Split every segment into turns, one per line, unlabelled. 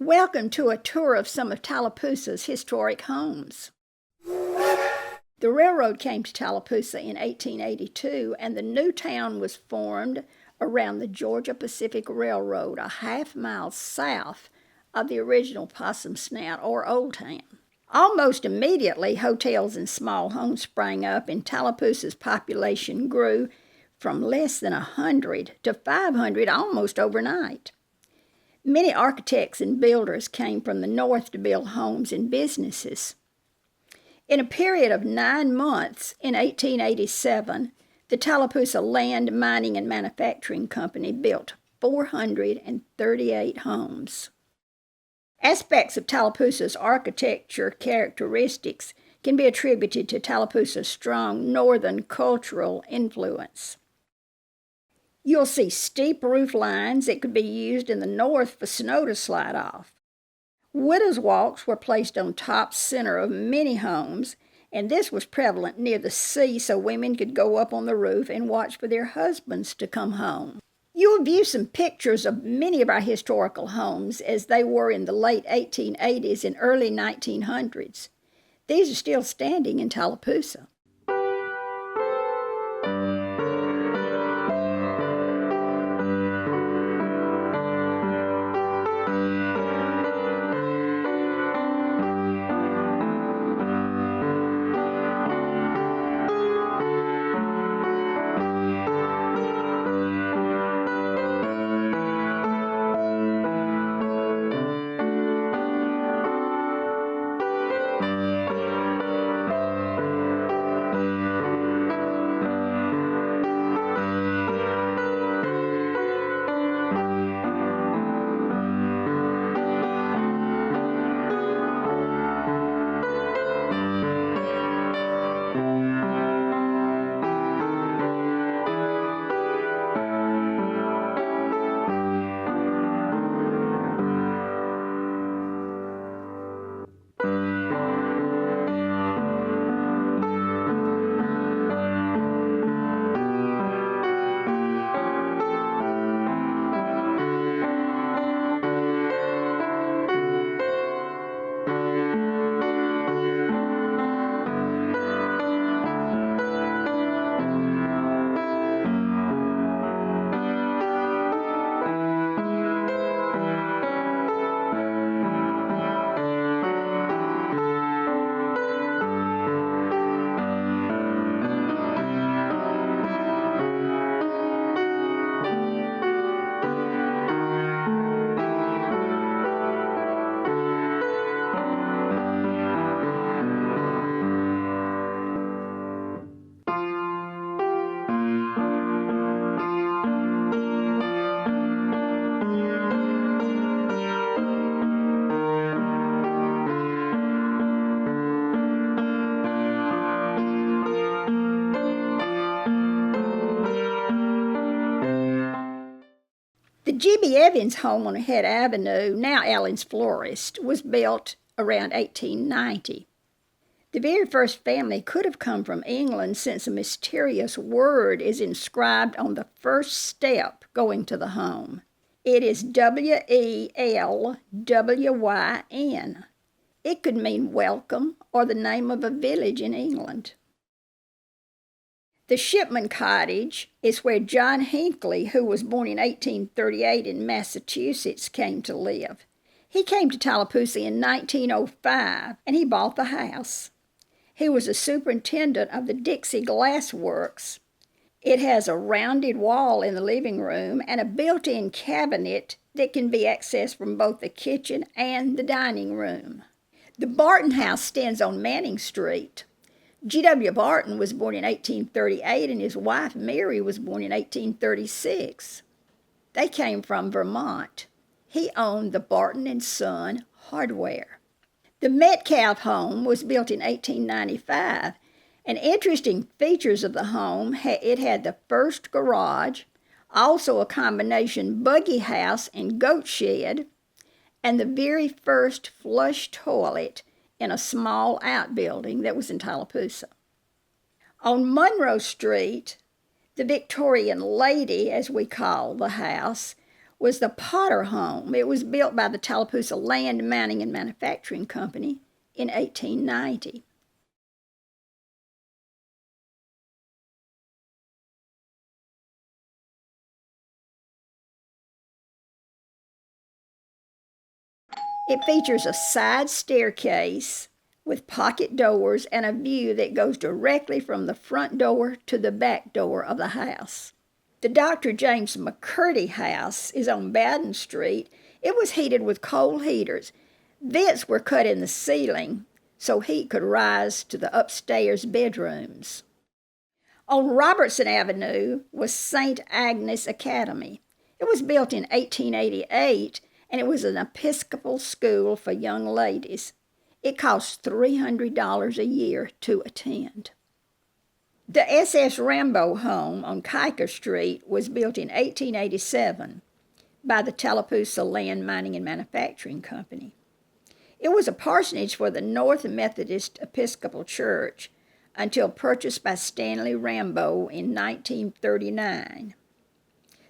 Welcome to a tour of some of Tallapoosa's historic homes. The railroad came to Tallapoosa in 1882, and the new town was formed around the Georgia Pacific Railroad, a half-mile south of the original Possum Snout, or Old Town. Almost immediately, hotels and small homes sprang up, and Tallapoosa's population grew from less than 100 to 500 almost overnight. Many architects and builders came from the north to build homes and businesses. In a period of 9 months in 1887, the Tallapoosa Land, Mining, and Manufacturing Company built 438 homes. Aspects of Tallapoosa's architecture characteristics can be attributed to Tallapoosa's strong northern cultural influence. You'll see steep roof lines that could be used in the north for snow to slide off. Widows' walks were placed on top center of many homes, and this was prevalent near the sea so women could go up on the roof and watch for their husbands to come home. You will view some pictures of many of our historical homes as they were in the late 1880s and early 1900s. These are still standing in Tallapoosa. The G.B. Evans home on Head Avenue, now Allen's Florist, was built around 1890. The very first family could have come from England, since a mysterious word is inscribed on the first step going to the home. It is W-E-L-W-Y-N. It could mean welcome or the name of a village in England. The Shipman Cottage is where John Hinckley, who was born in 1838 in Massachusetts, came to live. He came to Tallapoosa in 1905, and he bought the house. He was a superintendent of the Dixie Glass Works. It has a rounded wall in the living room and a built-in cabinet that can be accessed from both the kitchen and the dining room. The Barton House stands on Manning Street. G.W. Barton was born in 1838, and his wife Mary was born in 1836. They came from Vermont. He owned the Barton and Son Hardware. The Metcalf home was built in 1895. And interesting features of the home, it had the first garage, also a combination buggy house and goat shed, and the very first flush toilet in a small outbuilding that was in Tallapoosa. On Monroe Street, the Victorian Lady, as we call the house, was the Potter home. It was built by the Tallapoosa Land Mining and Manufacturing Company in 1890. It features a side staircase with pocket doors and a view that goes directly from the front door to the back door of the house. The Dr. James McCurdy house is on Baden Street. It was heated with coal heaters. Vents were cut in the ceiling so heat could rise to the upstairs bedrooms. On Robertson Avenue was St. Agnes Academy. It was built in 1888, and it was an Episcopal school for young ladies. It cost $300 a year to attend. The S.S. Rambo home on Kiker Street was built in 1887 by the Tallapoosa Land Mining and Manufacturing Company. It was a parsonage for the North Methodist Episcopal Church until purchased by Stanley Rambo in 1939.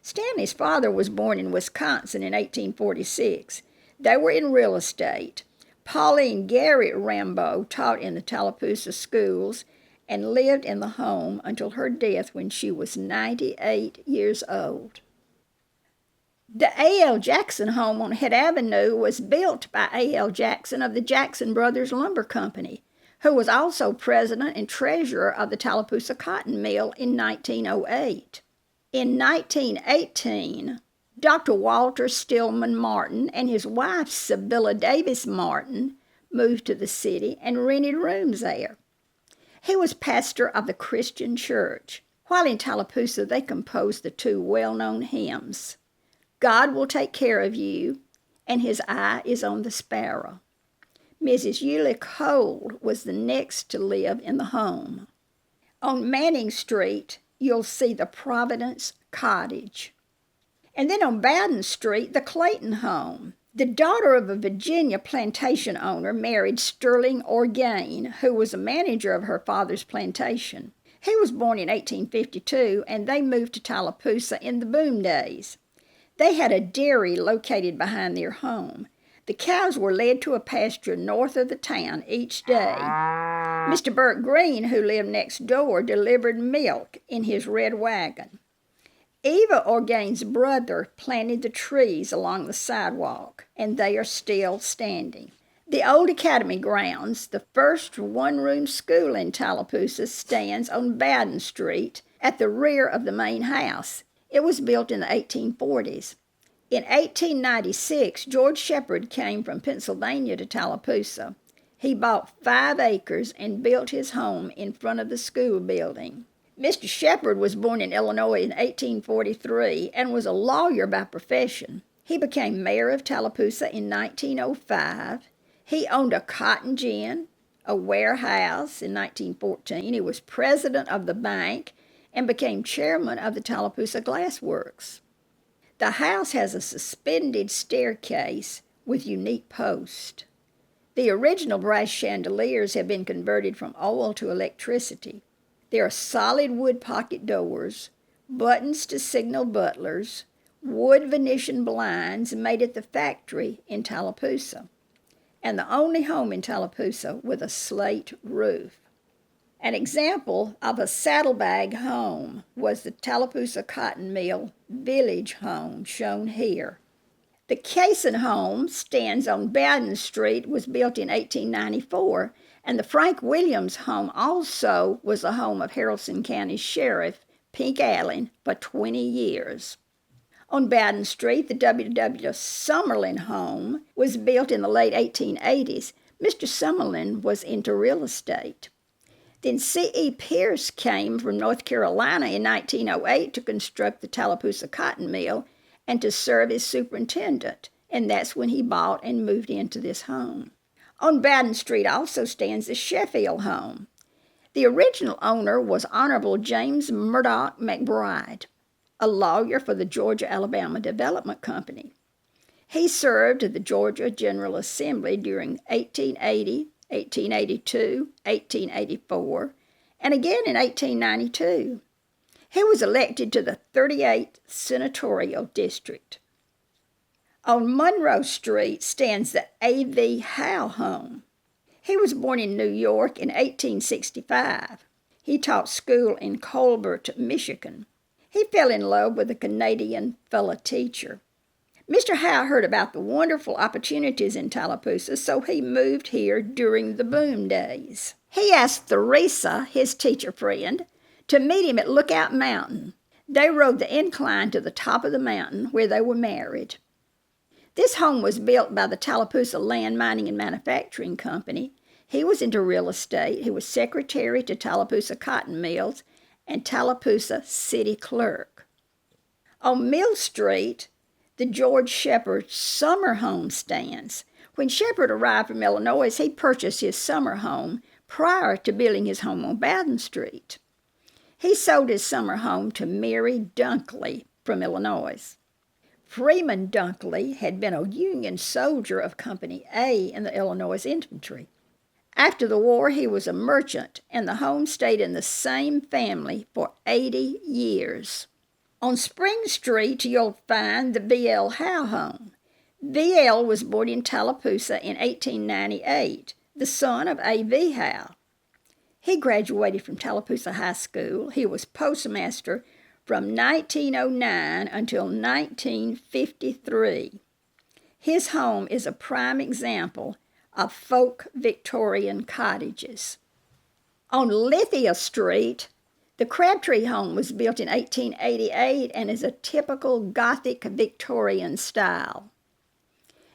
Stanley's father was born in Wisconsin in 1846. They were in real estate. Pauline Garrett Rambo taught in the Tallapoosa schools and lived in the home until her death when she was 98 years old. The A.L. Jackson home on Head Avenue was built by A.L. Jackson of the Jackson Brothers Lumber Company, who was also president and treasurer of the Tallapoosa Cotton Mill in 1908. In 1918, Dr. Walter Stillman Martin and his wife, Sibylla Davis Martin, moved to the city and rented rooms there. He was pastor of the Christian church. While in Tallapoosa, they composed the two well-known hymns, God Will Take Care of You, and His Eye is on the Sparrow. Mrs. Eulie Cole was the next to live in the home. On Manning Street, you'll see the Providence Cottage. And then on Bowden Street, the Clayton home. The daughter of a Virginia plantation owner married Sterling Orgain, who was a manager of her father's plantation. He was born in 1852, and they moved to Tallapoosa in the boom days. They had a dairy located behind their home. The cows were led to a pasture north of the town each day. Mr. Burt Green, who lived next door, delivered milk in his red wagon. Eva Orgain's brother planted the trees along the sidewalk, and they are still standing. The old academy grounds, the first one-room school in Tallapoosa, stands on Bowden Street at the rear of the main house. It was built in the 1840s. In 1896, George Shepard came from Pennsylvania to Tallapoosa. He bought 5 acres and built his home in front of the school building. Mr. Shepard was born in Illinois in 1843 and was a lawyer by profession. He became mayor of Tallapoosa in 1905. He owned a cotton gin, a warehouse in 1914. He was president of the bank and became chairman of the Tallapoosa Glass Works. The house has a suspended staircase with unique posts. The original brass chandeliers have been converted from oil to electricity. There are solid wood pocket doors, buttons to signal butlers, wood Venetian blinds made at the factory in Tallapoosa, and the only home in Tallapoosa with a slate roof. An example of a saddlebag home was the Tallapoosa Cotton Mill Village Home, shown here. The Cason home stands on Bowden Street, was built in 1894, and the Frank Williams home also was the home of Haralson County Sheriff Pink Allen for 20 years. On Bowden Street, the W.W. Summerlin home was built in the late 1880s. Mr. Summerlin was into real estate. Then C.E. Pierce came from North Carolina in 1908 to construct the Tallapoosa Cotton Mill and to serve as superintendent, and that's when he bought and moved into this home. On Bowden Street also stands the Sheffield home. The original owner was Honorable James Murdoch McBride, a lawyer for the Georgia-Alabama Development Company. He served at the Georgia General Assembly during 1880, 1882, 1884, and again in 1892. He was elected to the 38th Senatorial District. On Monroe Street stands the A.V. Howe home. He was born in New York in 1865. He taught school in Colbert, Michigan. He fell in love with a Canadian fellow teacher. Mr. Howe heard about the wonderful opportunities in Tallapoosa, so he moved here during the boom days. He asked Theresa, his teacher friend, to meet him at Lookout Mountain. They rode the incline to the top of the mountain where they were married. This home was built by the Tallapoosa Land Mining and Manufacturing Company. He was into real estate. He was secretary to Tallapoosa Cotton Mills and Tallapoosa City Clerk. On Mill Street, the George Shepard summer home stands. When Shepard arrived from Illinois, he purchased his summer home prior to building his home on Bowden Street. He sold his summer home to Mary Dunkley from Illinois. Freeman Dunkley had been a Union soldier of Company A in the Illinois Infantry. After the war, he was a merchant, and the home stayed in the same family for 80 years. On Spring Street, you'll find the V.L. Howe home. V.L. was born in Tallapoosa in 1898, the son of A.V. Howe. He graduated from Tallapoosa High School. He was postmaster from 1909 until 1953. His home is a prime example of folk Victorian cottages. On Lithia Street, the Crabtree home was built in 1888 and is a typical Gothic Victorian style.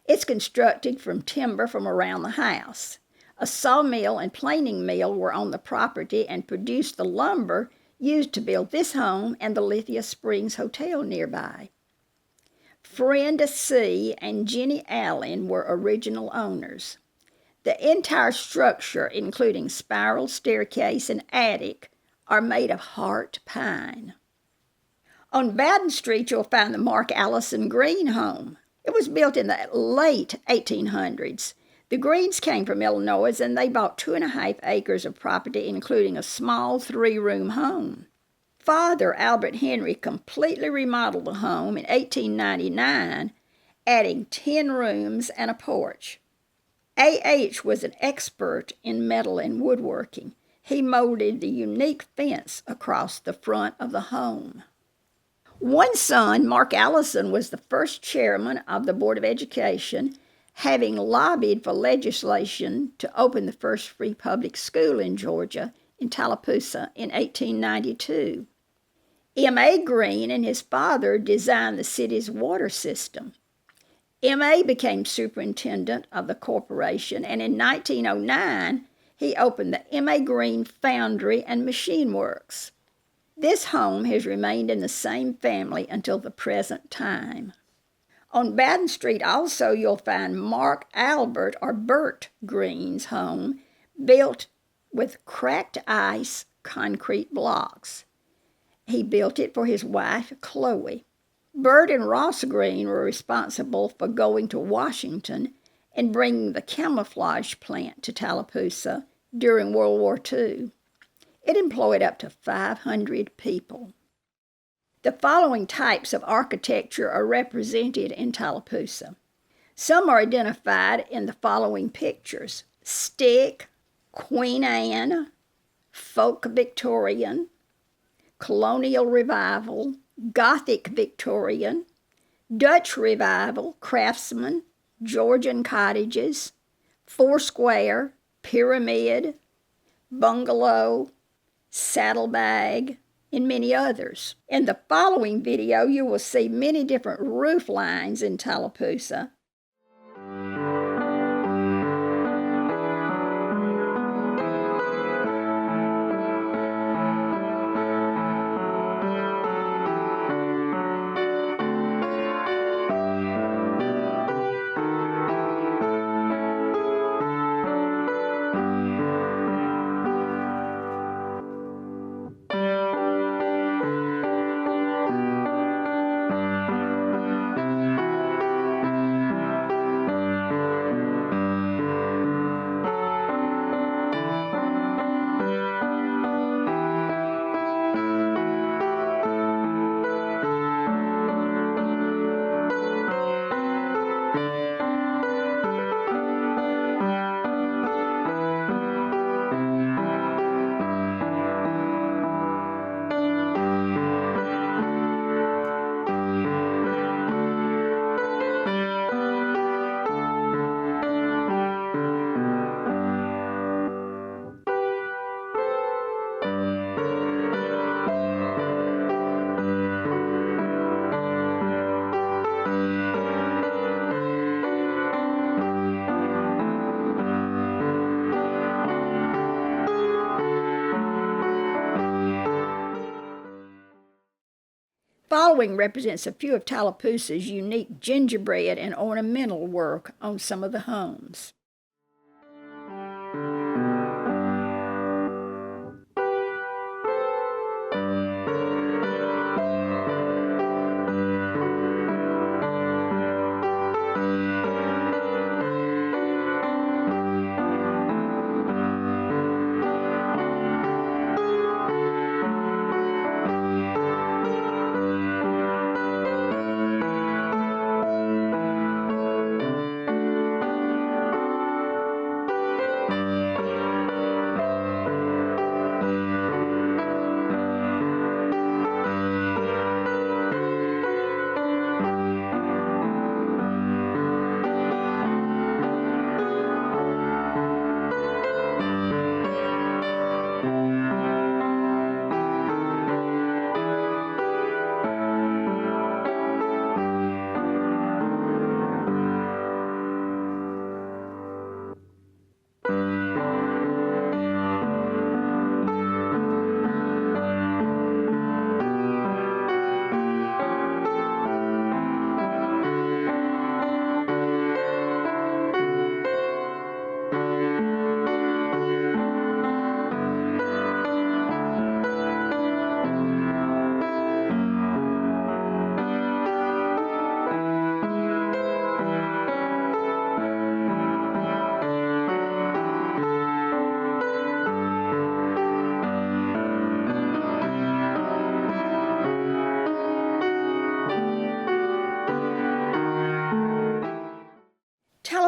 It's constructed from timber from around the house. A sawmill and planing mill were on the property and produced the lumber used to build this home and the Lithia Springs Hotel nearby. Friend C. and Jenny Allen were original owners. The entire structure, including spiral staircase and attic, are made of heart pine. On Bowden Street, you'll find the Mark Allison Green home. It was built in the late 1800s. The Greens came from Illinois, and they bought 2.5 acres of property, including a small 3-room home. Father Albert Henry completely remodeled the home in 1899, adding 10 rooms and a porch. A.H. was an expert in metal and woodworking. He molded the unique fence across the front of the home. One son, Mark Allison, was the first chairman of the Board of Education, having lobbied for legislation to open the first free public school in Georgia, in Tallapoosa, in 1892. M.A. Green and his father designed the city's water system. M.A. became superintendent of the corporation, and in 1909, he opened the M.A. Green Foundry and Machine Works. This home has remained in the same family until the present time. On Bowden Street also you'll find Mark Albert or Bert Green's home, built with cracked ice concrete blocks. He built it for his wife, Chloe. Bert and Ross Green were responsible for going to Washington and bringing the camouflage plant to Tallapoosa during World War II. It employed up to 500 people. The following types of architecture are represented in Tallapoosa. Some are identified in the following pictures: Stick, Queen Anne, Folk Victorian, Colonial Revival, Gothic Victorian, Dutch Revival, Craftsman, Georgian Cottages, Foursquare, Pyramid, Bungalow, Saddlebag, and many others. In the following video, you will see many different roof lines in Tallapoosa. Following represents a few of Tallapoosa's unique gingerbread and ornamental work on some of the homes.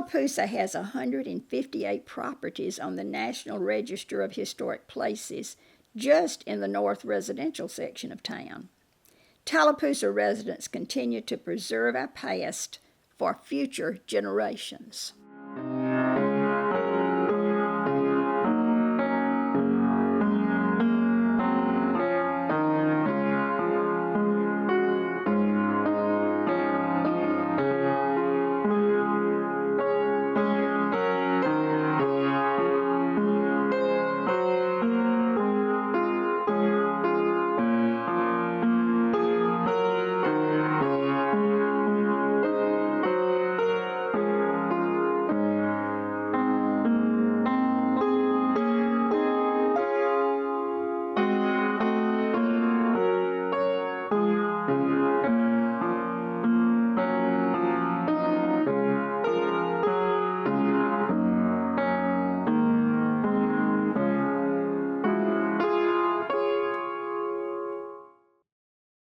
Tallapoosa has 158 properties on the National Register of Historic Places just in the north residential section of town. Tallapoosa residents continue to preserve our past for future generations.